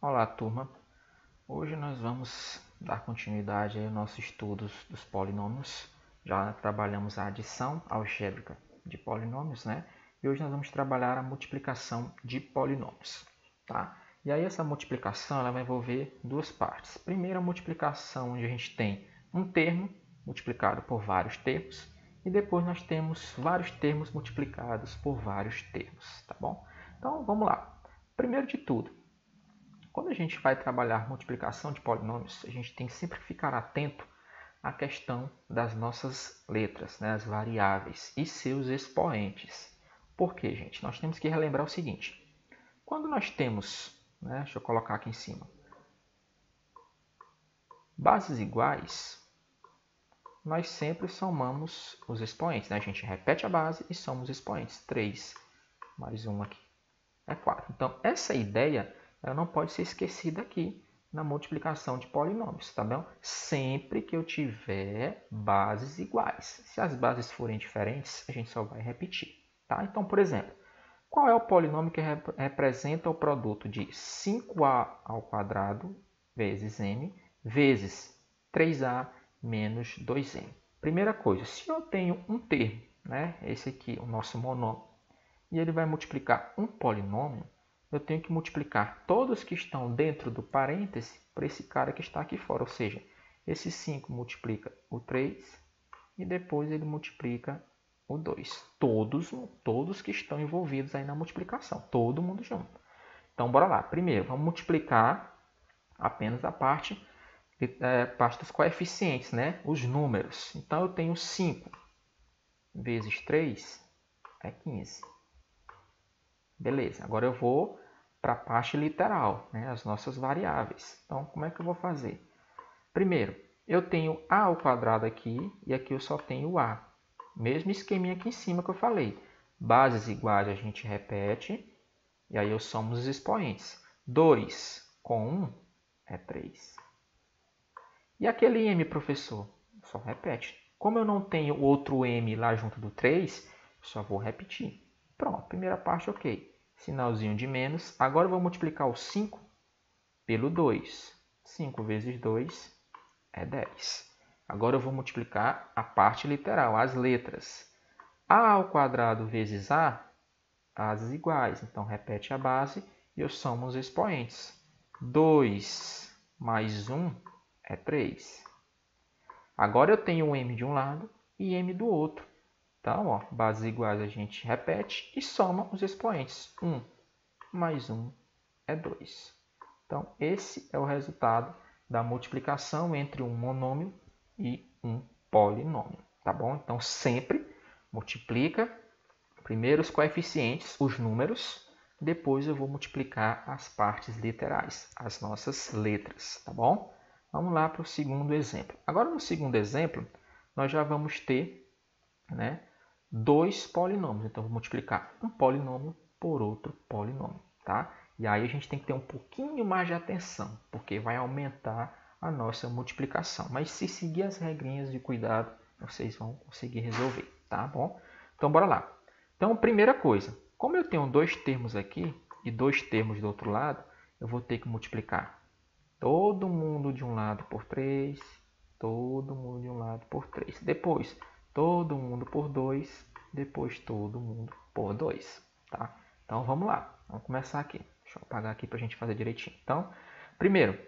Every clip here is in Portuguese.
Olá, turma. Hoje nós vamos dar continuidade aos nossos estudos dos polinômios. Já trabalhamos a adição algébrica de polinômios, né? E hoje nós vamos trabalhar a multiplicação de polinômios, tá? E aí essa multiplicação ela vai envolver duas partes. Primeiro, a multiplicação onde a gente tem um termo multiplicado por vários termos e depois nós temos vários termos multiplicados por vários termos, tá bom? Então, vamos lá. Primeiro de tudo, quando a gente vai trabalhar multiplicação de polinômios, a gente tem que sempre ficar atento à questão das nossas letras, né, as variáveis e seus expoentes. Por quê, gente? Nós temos que relembrar o seguinte. Quando nós temos, né, deixa eu colocar aqui em cima, bases iguais, nós sempre somamos os expoentes. Né? A gente repete a base e soma os expoentes. 3 mais 1 aqui é 4. Então, essa ideia ela não pode ser esquecida aqui na multiplicação de polinômios, tá bom? Sempre que eu tiver bases iguais. Se as bases forem diferentes, a gente só vai repetir, tá? Então, por exemplo, qual é o polinômio que representa o produto de 5a ao quadrado vezes m vezes 3a menos 2m? Primeira coisa, se eu tenho um termo, né, esse aqui, o nosso monômio, e ele vai multiplicar um polinômio, eu tenho que multiplicar todos que estão dentro do parêntese por esse cara que está aqui fora. Ou seja, esse 5 multiplica o 3 e depois ele multiplica o 2. Todos que estão envolvidos aí na multiplicação. Todo mundo junto. Então, bora lá. Primeiro, vamos multiplicar apenas a parte dos coeficientes, né? Os números. Então, eu tenho 5 vezes 3 é 15. Beleza, agora eu vou para a parte literal, né? As nossas variáveis. Então, como é que eu vou fazer? Primeiro, eu tenho a ao quadrado aqui e aqui eu só tenho a. Mesmo esqueminha aqui em cima que eu falei. Bases iguais a gente repete e aí eu somo os expoentes. 2 com 1 é 3. E aquele m, professor? Só repete. Como eu não tenho outro m lá junto do 3, só vou repetir. Pronto, primeira parte ok. Sinalzinho de menos. Agora eu vou multiplicar o 5 pelo 2. 5 vezes 2 é 10. Agora eu vou multiplicar a parte literal, as letras. A ao quadrado vezes a, bases iguais. Então, repete a base e eu somo os expoentes. 2 mais 1 é 3. Agora eu tenho um m de um lado e m do outro. Então, ó, bases iguais a gente repete e soma os expoentes. 1 mais 1 é 2. Então, esse é o resultado da multiplicação entre um monômio e um polinômio. Tá bom? Então, sempre multiplica primeiro os coeficientes, os números, depois eu vou multiplicar as partes literais, as nossas letras. Tá bom? Vamos lá para o segundo exemplo. Agora, no segundo exemplo, nós já vamos ter, né, dois polinômios. Então, vou multiplicar um polinômio por outro polinômio, tá? E aí a gente tem que ter um pouquinho mais de atenção, porque vai aumentar a nossa multiplicação. Mas se seguir as regrinhas de cuidado, vocês vão conseguir resolver, tá bom? Então, bora lá. Então, primeira coisa, como eu tenho dois termos aqui e dois termos do outro lado, eu vou ter que multiplicar todo mundo de um lado por 3, todo mundo de um lado por 3. Depois, todo mundo por 2, depois todo mundo por 2, tá? Então, vamos lá. Vamos começar aqui. Deixa eu apagar aqui para a gente fazer direitinho. Então, primeiro,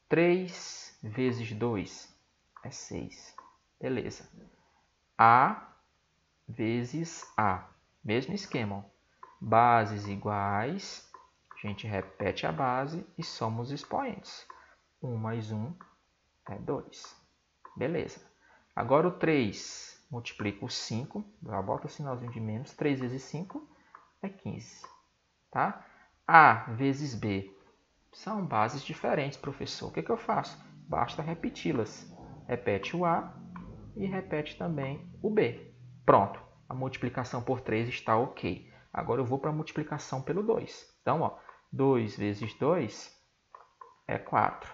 3 vezes 2 é 6. Beleza. A vezes A. Mesmo esquema. Ó. Bases iguais. A gente repete a base e soma os expoentes. 1 mais 1 é 2. Beleza. Agora o 3 multiplica o 5. Já bota o sinalzinho de menos. 3 vezes 5 é 15. Tá? A vezes B. São bases diferentes, professor. O que eu faço? Basta repeti-las. Repete o A e repete também o B. Pronto. A multiplicação por 3 está ok. Agora eu vou para a multiplicação pelo 2. Então, ó, 2 vezes 2 é 4.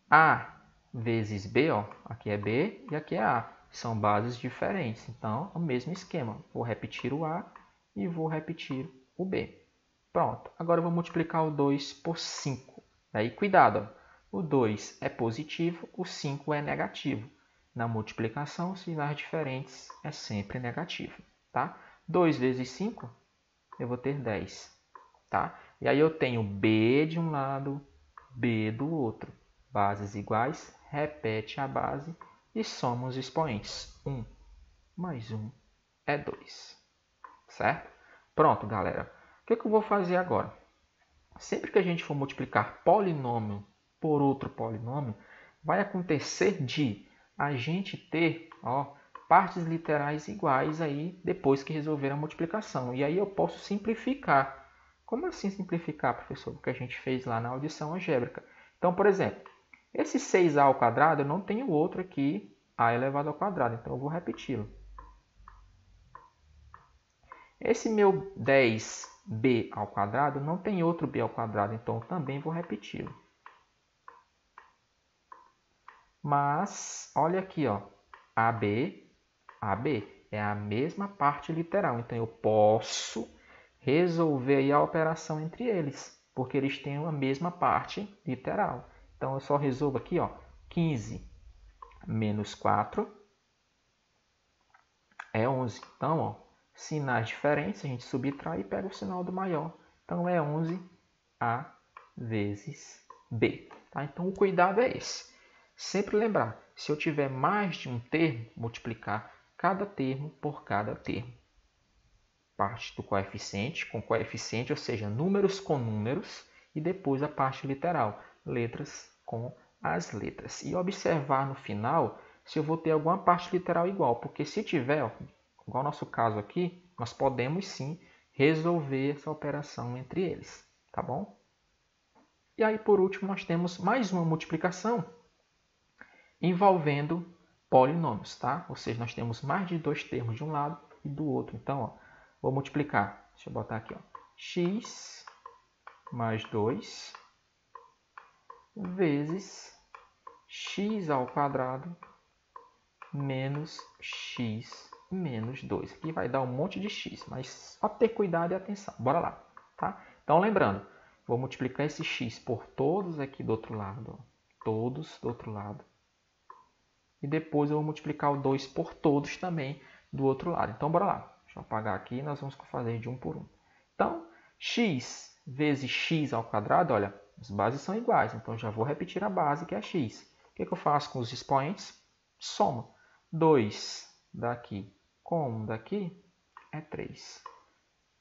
A vezes B, ó, aqui é B e aqui é A. São bases diferentes. Então, é o mesmo esquema. Vou repetir o A e vou repetir o B. Pronto. Agora eu vou multiplicar o 2 por 5. Aí, cuidado. Ó. O 2 é positivo, o 5 é negativo. Na multiplicação, sinais diferentes é sempre negativo. Tá? 2 vezes 5, eu vou ter 10. Tá? E aí eu tenho B de um lado, B do outro. Bases iguais, repete a base e soma os expoentes. 1 mais 1 é 2. Certo? Pronto, galera. O que eu vou fazer agora? Sempre que a gente for multiplicar polinômio por outro polinômio, vai acontecer de a gente ter partes literais iguais aí depois que resolver a multiplicação. E aí eu posso simplificar. Como assim simplificar, professor? Porque a gente fez lá na audição algébrica. Então, por exemplo, esse 6a ao quadrado, eu não tenho outro aqui, a elevado ao quadrado. Então, eu vou repeti-lo. Esse meu 10b ao quadrado não tem outro b ao quadrado, então eu também vou repeti-lo. Mas, olha aqui, ó, AB é a mesma parte literal. Então, eu posso resolver aí a operação entre eles, porque eles têm a mesma parte literal. Então, eu só resolvo aqui, ó, 15 menos 4 é 11. Então, ó, sinais diferentes, a gente subtrai e pega o sinal do maior. Então, é 11A vezes B. Tá? Então, o cuidado é esse. Sempre lembrar, se eu tiver mais de um termo, multiplicar cada termo por cada termo. Parte do coeficiente com coeficiente, ou seja, números com números, e depois a parte literal, letras com as letras. E observar no final se eu vou ter alguma parte literal igual, porque se tiver, ó, igual ao nosso caso aqui, nós podemos sim resolver essa operação entre eles, tá bom? E aí, por último, nós temos mais uma multiplicação envolvendo polinômios, tá? Ou seja, nós temos mais de dois termos de um lado e do outro. Então, ó, vou multiplicar, deixa eu botar aqui, ó, x mais 2 vezes x ao quadrado menos x menos 2. Aqui vai dar um monte de x, mas só ter cuidado e atenção. Bora lá, tá? Então, lembrando, vou multiplicar esse x por todos aqui do outro lado, ó, todos do outro lado. E depois eu vou multiplicar o 2 por todos também do outro lado. Então, bora lá. Deixa eu apagar aqui e nós vamos fazer de um por um. Então, x vezes x ao quadrado, olha, as bases são iguais. Então, já vou repetir a base, que é x. O que eu faço com os expoentes? Soma. 2 daqui com 1 daqui é 3.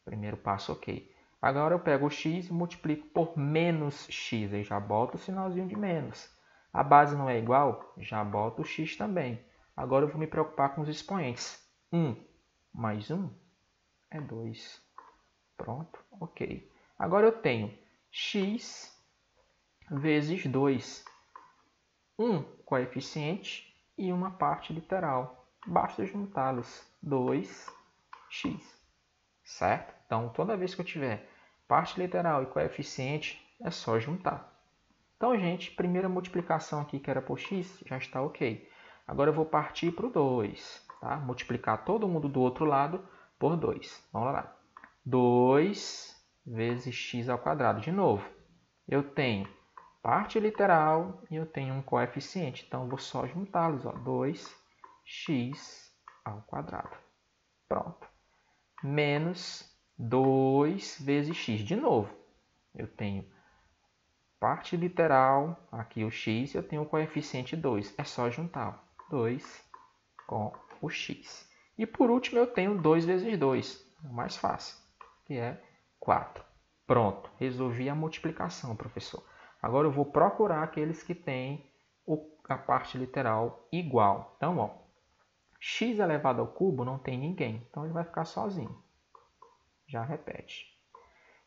Primeiro passo, ok. Agora eu pego o x e multiplico por menos x. Aí já boto o sinalzinho de menos. A base não é igual? Já boto o x também. Agora eu vou me preocupar com os expoentes. 1 mais 1 é 2. Pronto, ok. Agora eu tenho x vezes 2. Um coeficiente e uma parte literal. Basta juntá-los. 2x. Certo? Então, toda vez que eu tiver parte literal e coeficiente, é só juntar. Então, gente, primeira multiplicação aqui, que era por x, já está ok. Agora eu vou partir para o 2. Tá? Multiplicar todo mundo do outro lado por 2. Vamos lá. 2 vezes x ao quadrado. De novo, eu tenho parte literal e eu tenho um coeficiente. Então, eu vou só juntá-los. 2x ao quadrado. Pronto. Menos 2 vezes x. De novo, eu tenho parte literal, aqui o x, eu tenho o coeficiente 2. É só juntar 2 com o x. E por último, eu tenho 2 vezes 2, o mais fácil, que é 4. Pronto, resolvi a multiplicação, professor. Agora eu vou procurar aqueles que têm a parte literal igual. Então, ó, x elevado ao cubo não tem ninguém, então ele vai ficar sozinho. Já repete.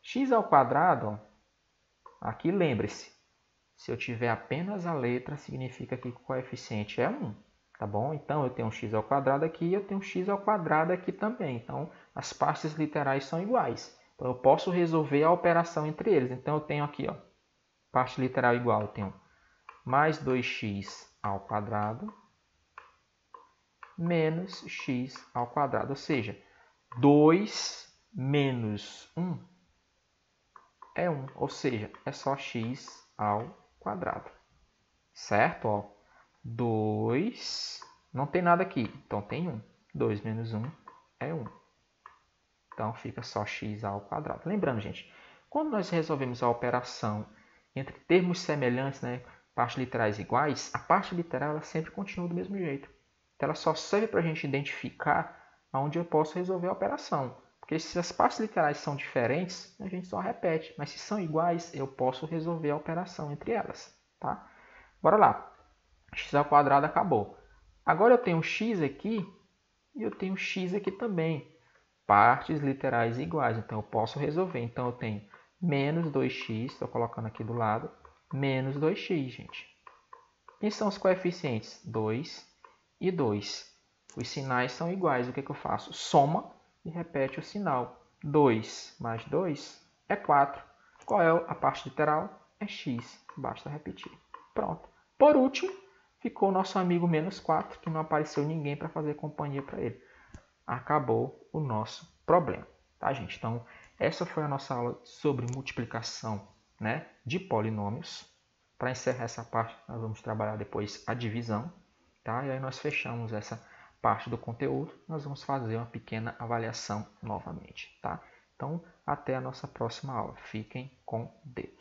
X ao quadrado, ó, aqui lembre-se, se eu tiver apenas a letra, significa que o coeficiente é 1, tá bom? Então, eu tenho um x ao quadrado aqui e eu tenho um x ao quadrado aqui também. Então, as partes literais são iguais. Então, eu posso resolver a operação entre eles. Então, eu tenho aqui, ó, parte literal igual, eu tenho mais 2x ao quadrado menos x ao quadrado. Ou seja, 2 menos 1 é 1, ou seja, é só x ao quadrado. Certo? Ó, 2, não tem nada aqui, então tem 1. 2 menos 1 é 1. Então fica só x ao quadrado. Lembrando, gente, quando nós resolvemos a operação entre termos semelhantes, né, partes literais iguais, a parte literal ela sempre continua do mesmo jeito. Então ela só serve para a gente identificar onde eu posso resolver a operação. Porque se as partes literais são diferentes, a gente só repete. Mas se são iguais, eu posso resolver a operação entre elas. Tá? Bora lá. X ao quadrado acabou. Agora eu tenho x aqui e eu tenho x aqui também. Partes literais iguais, então eu posso resolver. Então eu tenho menos 2x, estou colocando aqui do lado, menos 2x, gente. Quem são os coeficientes? 2 e 2. Os sinais são iguais, o que eu faço? Soma e repete o sinal. 2 mais 2 é 4. Qual é a parte literal? É x, basta repetir. Pronto. Por último, ficou o nosso amigo menos 4, que não apareceu ninguém para fazer companhia para ele. Acabou o nosso problema. Tá, gente? Então, essa foi a nossa aula sobre multiplicação, né, de polinômios. Para encerrar essa parte, nós vamos trabalhar depois a divisão. Tá? E aí nós fechamos essa parte do conteúdo. Nós vamos fazer uma pequena avaliação novamente. Tá? Então, até a nossa próxima aula. Fiquem com Deus.